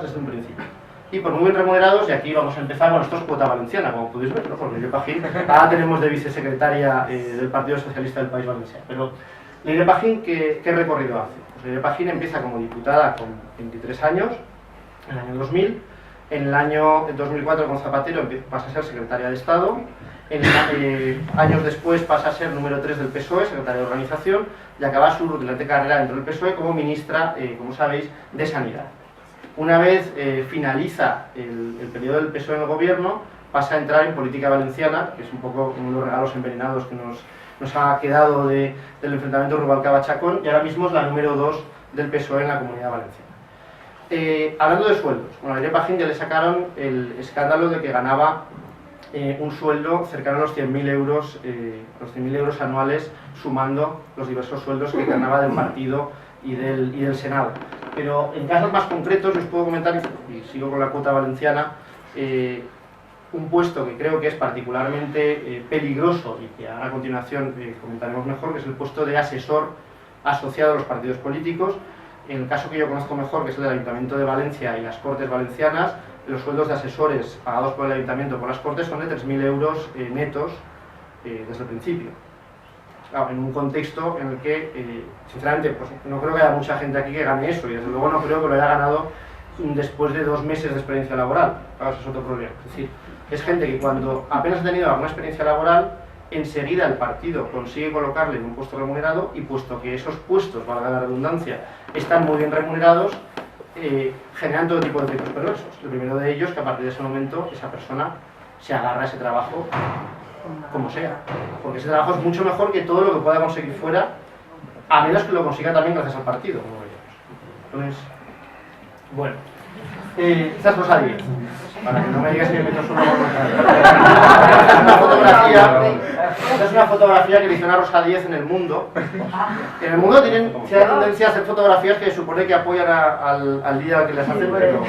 desde un principio. Y por muy bien remunerados, y aquí vamos a empezar, bueno, esto es cuota valenciana, como podéis ver, ¿no? Porque Leire Pajín, ahora tenemos de vicesecretaria del Partido Socialista del País Valenciano. Pero Leire Pajín, ¿qué recorrido hace? Pues Leire Pajín empieza como diputada con 23 años, en el año 2000. En el año 2004 con Zapatero pasa a ser secretaria de Estado. Años después pasa a ser número 3 del PSOE, secretaria de Organización, y acaba su rutilante carrera dentro del PSOE como ministra, como sabéis, de Sanidad. Una vez finaliza el periodo del PSOE en el gobierno, pasa a entrar en política valenciana, que es un poco uno de los regalos envenenados que nos ha quedado del enfrentamiento Rubalcaba-Chacón, y ahora mismo es la número 2 del PSOE en la Comunidad Valenciana. Hablando de sueldos, bueno, a Leire Pajín ya le sacaron el escándalo de que ganaba un sueldo cercano a los 100.000 euros anuales, sumando los diversos sueldos que ganaba del partido y del Senado. Pero en casos más concretos os puedo comentar, y sigo con la cuota valenciana, un puesto que creo que es particularmente peligroso y que ahora a continuación comentaremos mejor, que es el puesto de asesor asociado a los partidos políticos. En el caso que yo conozco mejor, que es el del Ayuntamiento de Valencia y las Cortes Valencianas, los sueldos de asesores pagados por el Ayuntamiento por las Cortes son de 3.000 euros netos desde el principio. Claro, en un contexto en el que, sinceramente, pues no creo que haya mucha gente aquí que gane eso, y desde luego no creo que lo haya ganado después de 2 meses de experiencia laboral. Claro, eso es otro problema. Es decir, es gente que cuando apenas ha tenido alguna experiencia laboral, enseguida el partido consigue colocarle en un puesto remunerado, y puesto que esos puestos, valga la redundancia, están muy bien remunerados, generan todo tipo de efectos perversos. El primero de ellos, que a partir de ese momento esa persona se agarra a ese trabajo como sea, porque ese trabajo es mucho mejor que todo lo que pueda conseguir fuera, a menos que lo consiga también gracias al partido, como veíamos. Entonces, bueno, esta es Rosa Díez, para que no me digas que me meto solo con esta es una fotografía que le hicieron a Rosa Díez en El Mundo. En El Mundo tienen cierta tendencia a hacer fotografías que supone que apoyan al día al que les hacen, pero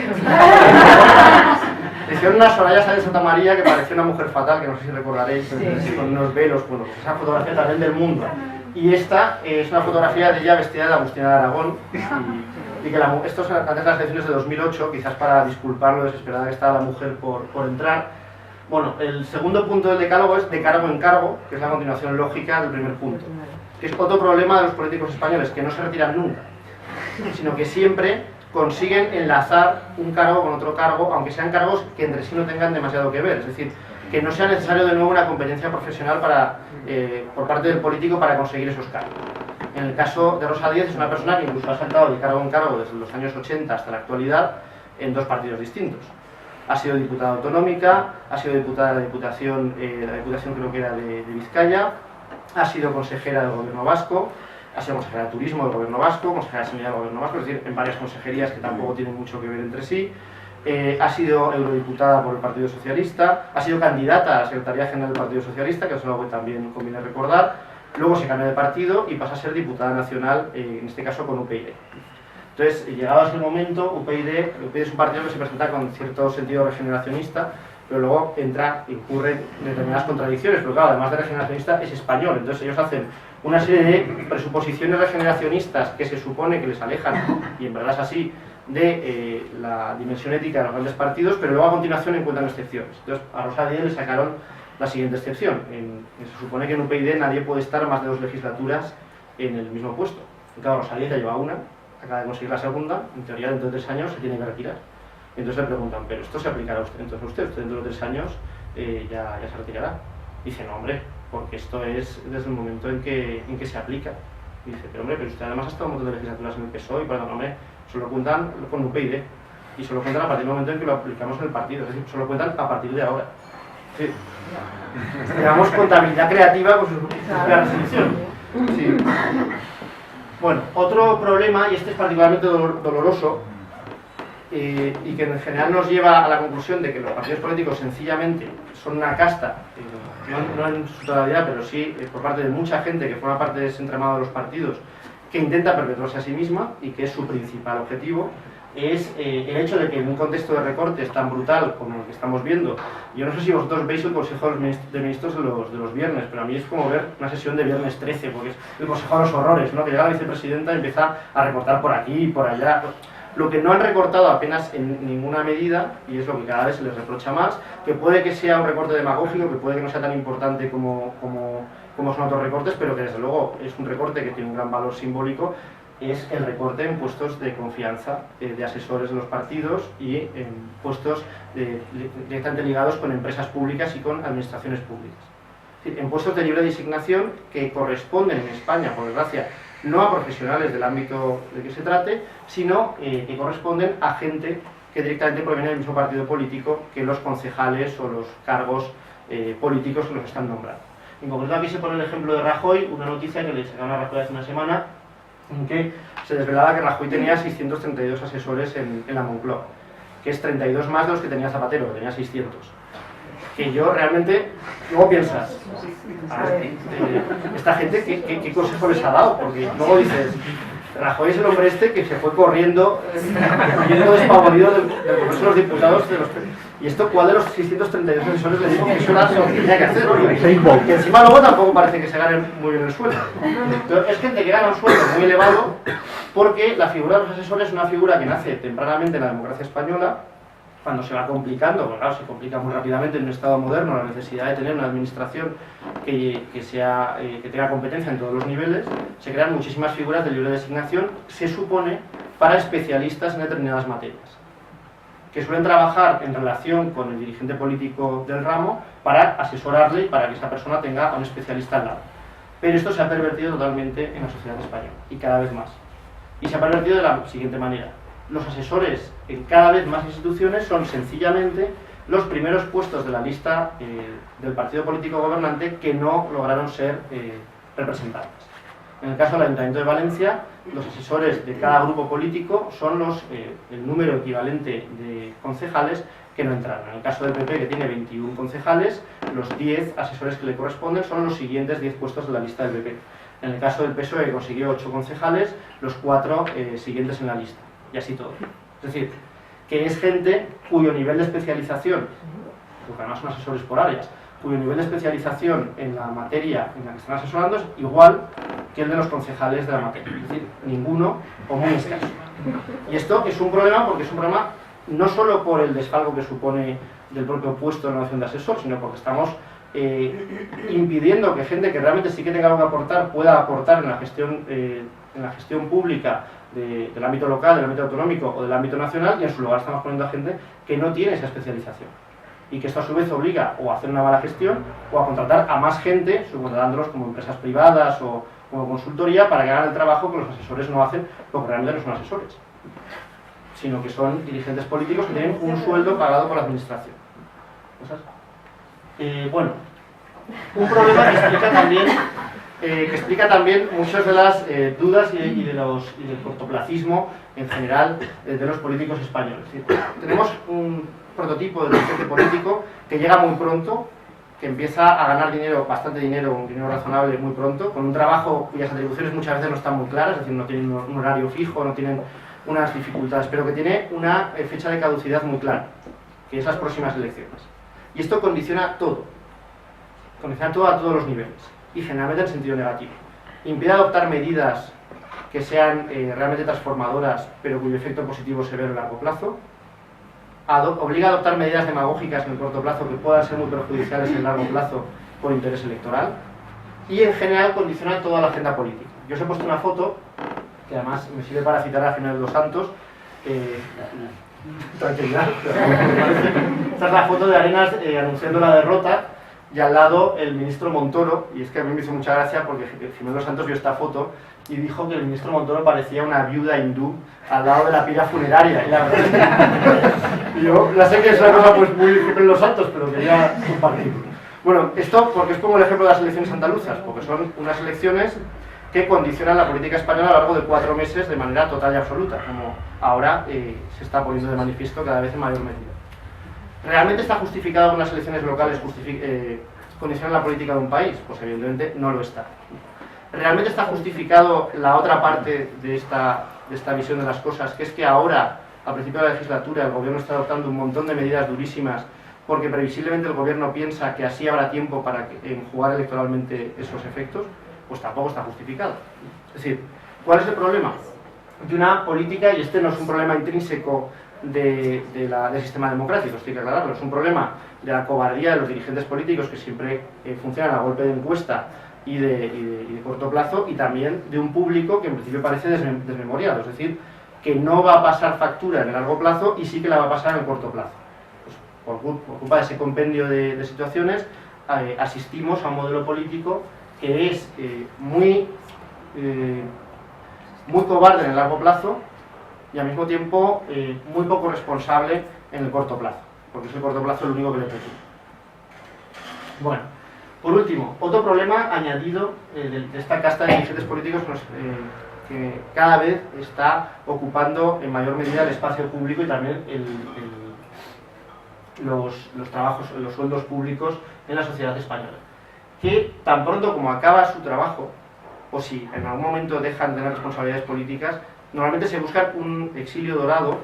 le hicieron una Soraya Sáenz de Santa María que parecía una mujer fatal, que no sé si recordaréis, con unos velos. Bueno, esa fotografía también del Mundo. Y esta es una fotografía de ella vestida de Agustina de Aragón, y que esto es antes de las elecciones de 2008, quizás para disculpar lo desesperada que estaba la mujer por entrar. Bueno, el segundo punto del decálogo es de cargo en cargo, que es la continuación lógica del primer punto, que es otro problema de los políticos españoles, que no se retiran nunca, sino que siempre consiguen enlazar un cargo con otro cargo, aunque sean cargos que entre sí no tengan demasiado que ver. Es decir, que no sea necesario de nuevo una competencia profesional por parte del político para conseguir esos cargos. En el caso de Rosa Díez, es una persona que incluso ha saltado de cargo en cargo desde los años 80 hasta la actualidad en 2 partidos distintos. Ha sido diputada autonómica, ha sido diputada de la Diputación creo que era de Vizcaya, ha sido consejera del Gobierno Vasco, ha sido consejera de Turismo del Gobierno Vasco, consejera de Sanidad del Gobierno Vasco, es decir, en varias consejerías que tampoco tienen mucho que ver entre sí. Ha sido eurodiputada por el Partido Socialista, ha sido candidata a la Secretaría General del Partido Socialista, que es algo que también conviene recordar. Luego se cambia de partido y pasa a ser diputada nacional, en este caso con UPyD. Entonces, llegado ese momento, UPyD es un partido que se presenta con cierto sentido regeneracionista, pero luego incurre en determinadas contradicciones, pero claro, además de regeneracionista es español. Entonces ellos hacen una serie de presuposiciones regeneracionistas que se supone que les alejan, y en verdad es así, de la dimensión ética de los grandes partidos, pero luego a continuación encuentran excepciones. Entonces a Rosa Díez le sacaron la siguiente excepción. Se supone que en UPyD nadie puede estar más de 2 legislaturas en el mismo puesto. Y claro, Rosa Díez ya lleva una, acaba de conseguir la segunda, en teoría dentro de 3 años se tiene que retirar. Entonces le preguntan, ¿pero esto se aplicará a usted? Entonces usted dentro de 3 años ya se retirará. Dice, no hombre, porque esto es desde el momento en que se aplica. Y dice, pero hombre, pero usted además ha estado un montón de legislaturas en el PSOE, y por tanto, hombre, solo cuentan con UPyD. Y solo cuentan a partir del momento en que lo aplicamos en el partido, es decir, solo cuentan a partir de ahora. Sí. Digamos contabilidad creativa con su resolución. Sí. Bueno, otro problema, y este es particularmente doloroso, y que en general nos lleva a la conclusión de que los partidos políticos sencillamente son una casta, no en su totalidad, pero sí por parte de mucha gente que forma parte de ese entramado de los partidos, que intenta perpetuarse a sí misma y que es su principal objetivo, es el hecho de que en un contexto de recortes tan brutal como el que estamos viendo, yo no sé si vosotros veis el Consejo de Ministros de los viernes, pero a mí es como ver una sesión de viernes 13, porque es el Consejo de los Horrores, ¿no? Que llega la vicepresidenta y empieza a recortar por aquí y por allá. Lo que no han recortado apenas en ninguna medida, y es lo que cada vez se les reprocha más, que puede que sea un recorte demagógico, que puede que no sea tan importante como son otros recortes, pero que desde luego es un recorte que tiene un gran valor simbólico, es el recorte en puestos de confianza de asesores de los partidos y en puestos directamente ligados con empresas públicas y con administraciones públicas. Es decir, en puestos de libre designación que corresponden en España, por desgracia, no a profesionales del ámbito del que se trate, sino que corresponden a gente que directamente proviene del mismo partido político que los concejales o los cargos políticos que los están nombrando. En concreto aquí se pone el ejemplo de Rajoy, una noticia que le sacaron a Rajoy hace una semana, en que se desvelaba que Rajoy tenía 632 asesores en la Moncloa, que es 32 más de los que tenía Zapatero, que tenía 600. Que yo realmente, luego piensas, esta gente, ¿qué consejo les ha dado? Porque luego dices, Rajoy es el hombre este que se fue corriendo, yendo despavorido del Congreso de los Diputados. ¿Y esto cuál de los 632 asesores le dijo que eso era lo que tenía que hacer? Que encima luego tampoco parece que se gane muy bien el sueldo. Entonces, es gente que gana un sueldo muy elevado porque la figura de los asesores es una figura que nace tempranamente en la democracia española, cuando se va complicando, porque claro, se complica muy rápidamente en un Estado moderno la necesidad de tener una administración que tenga competencia en todos los niveles, se crean muchísimas figuras de libre designación, se supone, para especialistas en determinadas materias, que suelen trabajar en relación con el dirigente político del ramo para asesorarle y para que esa persona tenga a un especialista al lado. Pero esto se ha pervertido totalmente en la sociedad española, y cada vez más. Y se ha pervertido de la siguiente manera. Los asesores en cada vez más instituciones son sencillamente los primeros puestos de la lista del partido político gobernante que no lograron ser representados. En el caso del Ayuntamiento de Valencia, los asesores de cada grupo político son el número equivalente de concejales que no entraron. En el caso del PP, que tiene 21 concejales, los 10 asesores que le corresponden son los siguientes 10 puestos de la lista del PP. En el caso del PSOE, que consiguió 8 concejales, los 4 siguientes en la lista. Y así todo. Es decir, que es gente cuyo nivel de especialización, porque además son asesores por áreas, cuyo nivel de especialización en la materia en la que están asesorando es igual que el de los concejales de la materia. Es decir, ninguno o muy escaso. Y esto es un problema porque es un problema no solo por el desfalco que supone del propio puesto de la noción de asesor, sino porque estamos impidiendo que gente que realmente sí que tenga algo que aportar pueda aportar en la gestión pública del ámbito local, del ámbito autonómico o del ámbito nacional, y en su lugar estamos poniendo a gente que no tiene esa especialización. Y que esto a su vez obliga o a hacer una mala gestión o a contratar a más gente, subcontratándolos como empresas privadas o como consultoría para que hagan el trabajo que los asesores no hacen, porque realmente no son asesores, sino que son dirigentes políticos que tienen un sueldo pagado por la administración. Bueno, un problema que explica también muchas de las dudas y del cortoplacismo en general de los políticos españoles. Es decir, tenemos un prototipo de dirigente político que llega muy pronto, que empieza a ganar dinero, bastante dinero, un dinero razonable muy pronto, con un trabajo cuyas atribuciones muchas veces no están muy claras, es decir, no tienen un horario fijo, no tienen unas dificultades, pero que tiene una fecha de caducidad muy clara, que es las próximas elecciones. Y esto condiciona todo a todos los niveles, y generalmente en sentido negativo. Impide adoptar medidas que sean realmente transformadoras, pero cuyo efecto positivo se ve a largo plazo. Obliga a adoptar medidas demagógicas en el corto plazo que puedan ser muy perjudiciales en el largo plazo por interés electoral. Y en general condiciona toda la agenda política. Yo os he puesto una foto, que además me sirve para citar a Jiménez Dos Santos. Tranquilidad. Esta es la foto de Arenas anunciando la derrota, y al lado el ministro Montoro, y es que a mí me hizo mucha gracia porque Jiménez Dos Santos vio esta foto y dijo que el ministro Montoro parecía una viuda hindú al lado de la pila funeraria. Y la verdad, yo ya sé que es una cosa pues muy Jiménez Dos Santos, pero quería compartirlo. Bueno, esto porque es como el ejemplo de las elecciones andaluzas, porque son unas elecciones que condicionan la política española a lo largo de 4 meses de manera total y absoluta, como ahora se está poniendo de manifiesto cada vez en mayor medida. ¿Realmente está justificado que unas elecciones locales condicionen la política de un país? Pues evidentemente no lo está. ¿Realmente está justificado la otra parte de esta visión de las cosas, que es que ahora, a principio de la legislatura, el gobierno está adoptando un montón de medidas durísimas porque previsiblemente el gobierno piensa que así habrá tiempo para enjugar electoralmente esos efectos? Pues tampoco está justificado. Es decir, ¿cuál es el problema? de una política, y este no es un problema intrínseco del sistema democrático, estoy que aclararlo, es un problema de la cobardía de los dirigentes políticos que siempre funcionan a golpe de encuesta y de corto plazo, y también de un público que en principio parece desmemoriado, es decir, que no va a pasar factura en el largo plazo y sí que la va a pasar en el corto plazo. Pues, por culpa de ese compendio de situaciones, asistimos a un modelo político que es muy cobarde en el largo plazo y al mismo tiempo muy poco responsable en el corto plazo, porque es el corto plazo lo único que le permite. Bueno, por último, otro problema añadido de esta casta de dirigentes políticos que cada vez está ocupando en mayor medida el espacio público y también los trabajos, los sueldos públicos en la sociedad española, que tan pronto como acaba su trabajo, o si en algún momento dejan de tener responsabilidades políticas, normalmente se busca un exilio dorado,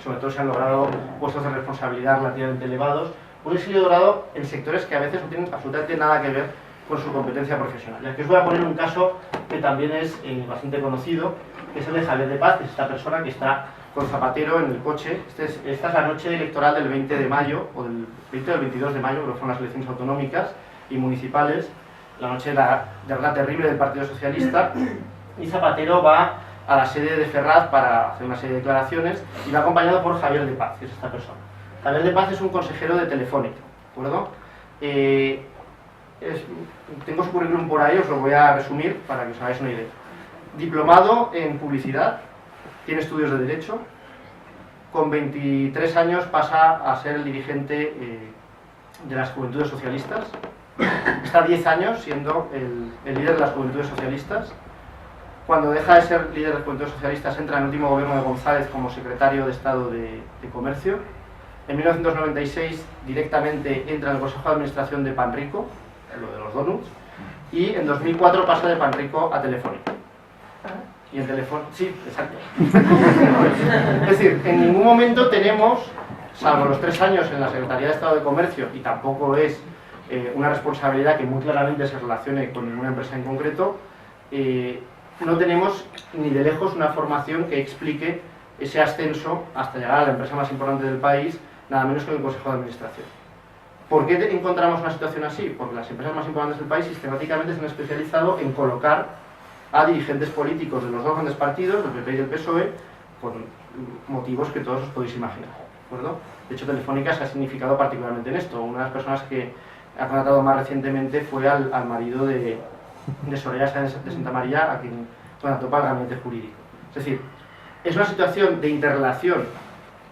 sobre todo se han logrado puestos de responsabilidad relativamente elevados, un exilio dorado en sectores que a veces no tienen absolutamente nada que ver con su competencia profesional. Y aquí os voy a poner un caso que también es bastante conocido, que es el de Javier de Paz, que es esta persona que está con Zapatero en el coche. Esta es la noche electoral del 20 de mayo, o del 20 o del 22 de mayo, creo que fueron las elecciones autonómicas y municipales, la noche de la derrota terrible del Partido Socialista, y Zapatero va a la sede de Ferraz para hacer una serie de declaraciones y va acompañado por Javier de Paz, que es esta persona. Javier de Paz es un consejero de Telefónica, ¿de acuerdo? Tengo su currículum por ahí, os lo voy a resumir para que os hagáis una idea. Diplomado en publicidad, tiene estudios de Derecho, con 23 años pasa a ser el dirigente de las Juventudes Socialistas, está 10 años siendo el líder de las Juventudes Socialistas. Cuando deja de ser líder de las Juventudes Socialistas entra en el último gobierno de González como secretario de Estado de Comercio. En 1996 directamente entra en el Consejo de Administración de Panrico, lo de los donuts, y en 2004 pasa de Panrico a Telefónica. Y en Telefónica, sí, exacto. Es decir, en ningún momento tenemos, salvo los 3 años en la Secretaría de Estado de Comercio, y tampoco es una responsabilidad que muy claramente se relacione con ninguna empresa en concreto, no tenemos ni de lejos una formación que explique ese ascenso hasta llegar a la empresa más importante del país, nada menos que el Consejo de Administración. ¿Por qué encontramos una situación así? Porque las empresas más importantes del país sistemáticamente se han especializado en colocar a dirigentes políticos de los dos grandes partidos, del PP y del PSOE, con motivos que todos os podéis imaginar, ¿de acuerdo? De hecho, Telefónica se ha significado particularmente en esto. Una de las personas que ha contratado más recientemente fue al marido de Soraya Sáenz de Santa María, a quien contrató para el gabinete jurídico. Es decir, es una situación de interrelación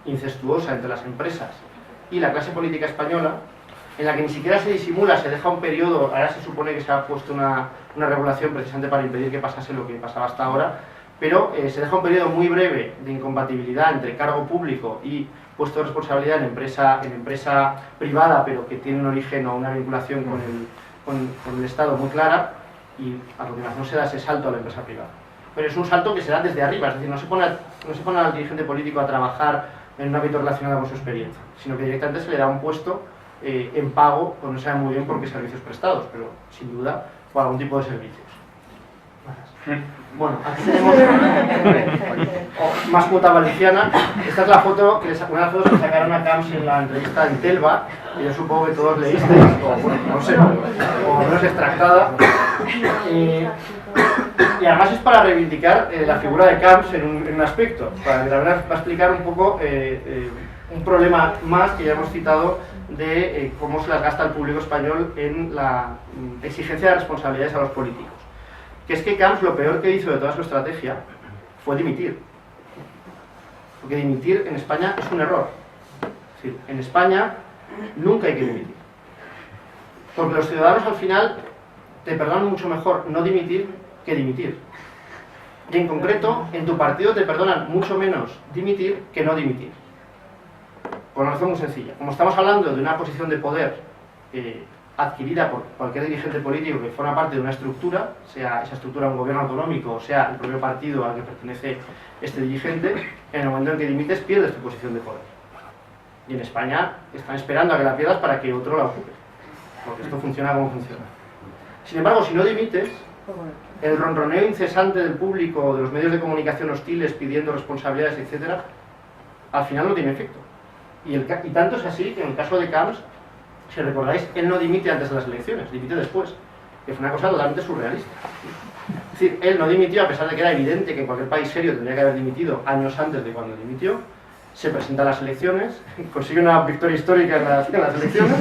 incestuosa entre las empresas y la clase política española, en la que ni siquiera se disimula, se deja un periodo. Ahora se supone que se ha puesto una regulación precisamente para impedir que pasase lo que pasaba hasta ahora, pero se deja un periodo muy breve de incompatibilidad entre cargo público y puesto de responsabilidad en empresa privada, pero que tiene un origen o una vinculación con el Estado muy clara, y a continuación se da ese salto a la empresa privada. Pero es un salto que se da desde arriba, es decir, no se pone al dirigente político a trabajar en un ámbito relacionado con su experiencia, sino que directamente se le da un puesto en pago, pues no se sabe muy bien por qué servicios prestados, pero sin duda por algún tipo de servicios. Bueno, aquí tenemos más cuota valenciana. Esta es la foto, una de las fotos que sacaron a Camps en la entrevista en Telva, que yo supongo que todos leísteis, o bueno, no sé, o menos extractada. Y además es para reivindicar la figura de Camps en un aspecto, para que la verdad va a explicar un poco un problema más que ya hemos citado de cómo se las gasta el público español en la exigencia de responsabilidades a los políticos. Que es que Camps lo peor que hizo de toda su estrategia fue dimitir. Porque dimitir en España es un error. Es decir, en España nunca hay que dimitir. Porque los ciudadanos al final te perdonan mucho mejor no dimitir que dimitir. Y en concreto, en tu partido te perdonan mucho menos dimitir que no dimitir. Por una razón muy sencilla. Como estamos hablando de una posición de poder adquirida por cualquier dirigente político que forma parte de una estructura, sea esa estructura un gobierno autonómico o sea el propio partido al que pertenece este dirigente, en el momento en que dimites pierdes tu posición de poder. Y en España están esperando a que la pierdas para que otro la ocupe. Porque esto funciona como funciona. Sin embargo, si no dimites, el ronroneo incesante del público, de los medios de comunicación hostiles pidiendo responsabilidades, etcétera, al final no tiene efecto. Y tanto es así que en el caso de Camps, si recordáis, él no dimite antes de las elecciones, dimite después, que fue una cosa totalmente surrealista. Es decir, él no dimitió a pesar de que era evidente que en cualquier país serio tendría que haber dimitido años antes de cuando dimitió. Se presenta a las elecciones, consigue una victoria histórica en las elecciones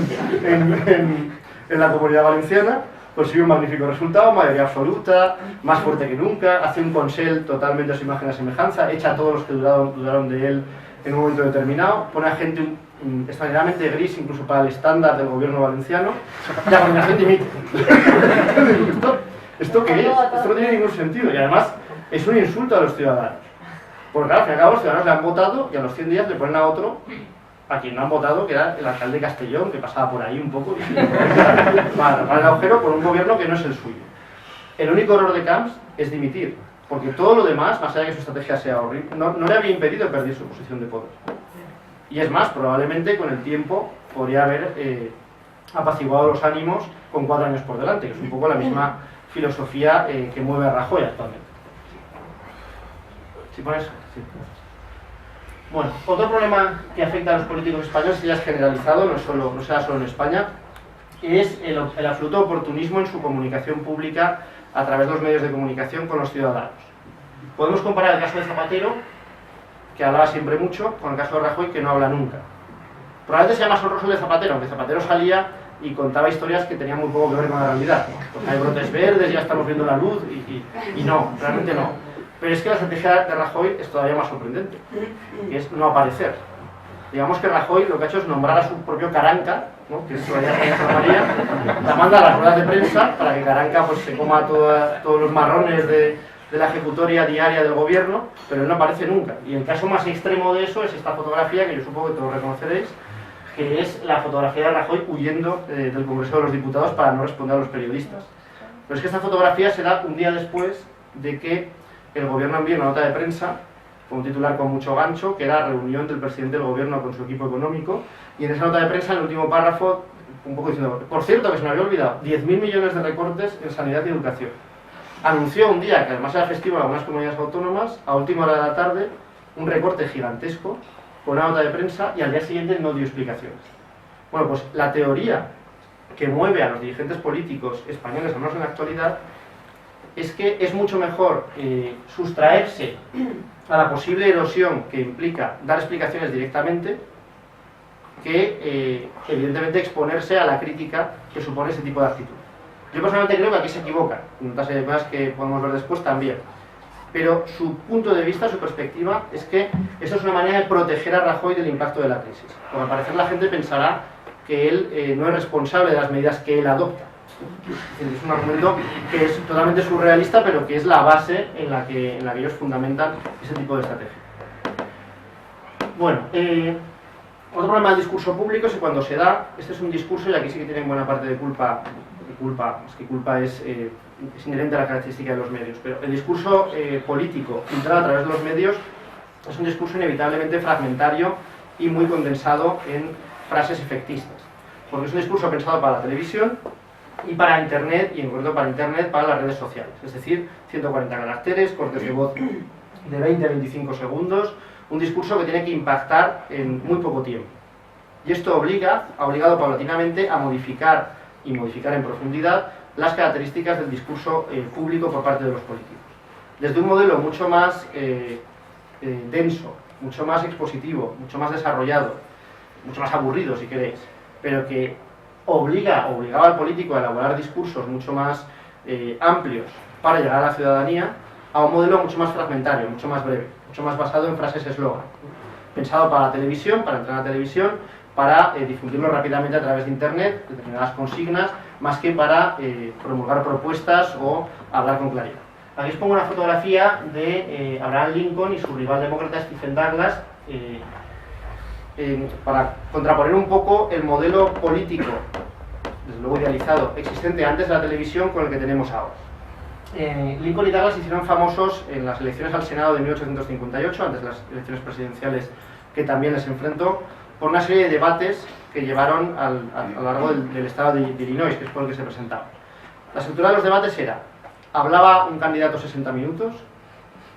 en la Comunidad Valenciana, consigue un magnífico resultado, mayoría absoluta, más fuerte que nunca, hace un consell totalmente a su imagen y semejanza, echa a todos los que dudaron de él en un momento determinado, pone a gente extraordinariamente gris incluso para el estándar del gobierno valenciano, y la combinación dimite. ¿Esto qué es? Esto no tiene ningún sentido y además es un insulto a los ciudadanos. Porque claro, al fin y al cabo los ciudadanos le han votado y a los 100 días le ponen a otro, a quien no han votado, que era el alcalde de Castellón, que pasaba por ahí un poco y para el agujero por un gobierno que no es el suyo. El único error de Camps es dimitir, porque todo lo demás, más allá de que su estrategia sea horrible, no le había impedido perder su posición de poder. Y es más, probablemente con el tiempo podría haber apaciguado los ánimos con 4 años por delante, que es un poco la misma filosofía que mueve a Rajoy actualmente. ¿Sí pones? Sí. Bueno, otro problema que afecta a los políticos españoles, y ya es generalizado, no será solo en España, es el absoluto oportunismo en su comunicación pública a través de los medios de comunicación con los ciudadanos. Podemos comparar el caso de Zapatero, que hablaba siempre mucho, con el caso de Rajoy, que no habla nunca. Probablemente sea más honroso el de Zapatero, aunque Zapatero salía y contaba historias que tenían muy poco que ver con la realidad. Pues hay brotes verdes, ya estamos viendo la luz, y no, realmente no. Pero es que la estrategia de Rajoy es todavía más sorprendente, que es no aparecer. Digamos que Rajoy lo que ha hecho es nombrar a su propio Caranca, ¿no? Que es todavía María, la manda a las ruedas de prensa para que Caranca pues, se coma todos los marrones de la ejecutoria diaria del gobierno, pero él no aparece nunca. Y el caso más extremo de eso es esta fotografía, que yo supongo que todos reconoceréis, que es la fotografía de Rajoy huyendo del Congreso de los Diputados para no responder a los periodistas. Pero es que esta fotografía se da un día después de que el gobierno envía una nota de prensa con un titular con mucho gancho, que era reunión del presidente del gobierno con su equipo económico, y en esa nota de prensa, en el último párrafo, un poco diciendo, por cierto, que se me había olvidado, 10.000 millones de recortes en sanidad y educación. Anunció un día, que además era festivo en algunas comunidades autónomas, a última hora de la tarde, un recorte gigantesco, con una nota de prensa, y al día siguiente no dio explicaciones. Bueno, pues la teoría que mueve a los dirigentes políticos españoles, al menos en la actualidad, es que es mucho mejor sustraerse a la posible erosión que implica dar explicaciones directamente que, evidentemente, exponerse a la crítica que supone ese tipo de actitud. Yo personalmente creo que aquí se equivoca, en otras cosas que podemos ver después también. Pero su punto de vista, su perspectiva, es que esto es una manera de proteger a Rajoy del impacto de la crisis. Porque al parecer la gente pensará que él no es responsable de las medidas que él adopta. Es un argumento que es totalmente surrealista, pero que es la base en la que ellos fundamentan ese tipo de estrategia. Bueno, otro problema del discurso público es que cuando se da, este es un discurso, y aquí sí que tienen buena parte de culpa, es que culpa es inherente a la característica de los medios, pero el discurso político filtrado a través de los medios es un discurso inevitablemente fragmentario y muy condensado en frases efectistas, porque es un discurso pensado para la televisión y para Internet, y en concreto para Internet, para las redes sociales, es decir, 140 caracteres, cortes de voz de 20 a 25 segundos, un discurso que tiene que impactar en muy poco tiempo. Y esto ha obligado paulatinamente a modificar en profundidad las características del discurso público por parte de los políticos. Desde un modelo mucho más denso, mucho más expositivo, mucho más desarrollado, mucho más aburrido si queréis, pero que obligaba al político a elaborar discursos mucho más amplios para llegar a la ciudadanía, a un modelo mucho más fragmentario, mucho más breve, mucho más basado en frases eslogan, pensado para la televisión, para entrar a la televisión, para difundirlo rápidamente a través de Internet, determinadas consignas, más que para promulgar propuestas o hablar con claridad. Aquí os pongo una fotografía de Abraham Lincoln y su rival demócrata Stephen Douglas, para contraponer un poco el modelo político, desde luego idealizado, existente antes de la televisión con el que tenemos ahora. Lincoln y Douglas se hicieron famosos en las elecciones al Senado de 1858, antes de las elecciones presidenciales que también les enfrentó, por una serie de debates que llevaron a lo largo del estado de Illinois, que es por el que se presentaban. La estructura de los debates era: hablaba un candidato 60 minutos,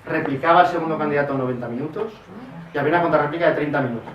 replicaba el segundo candidato 90 minutos y había una contrarréplica de 30 minutos.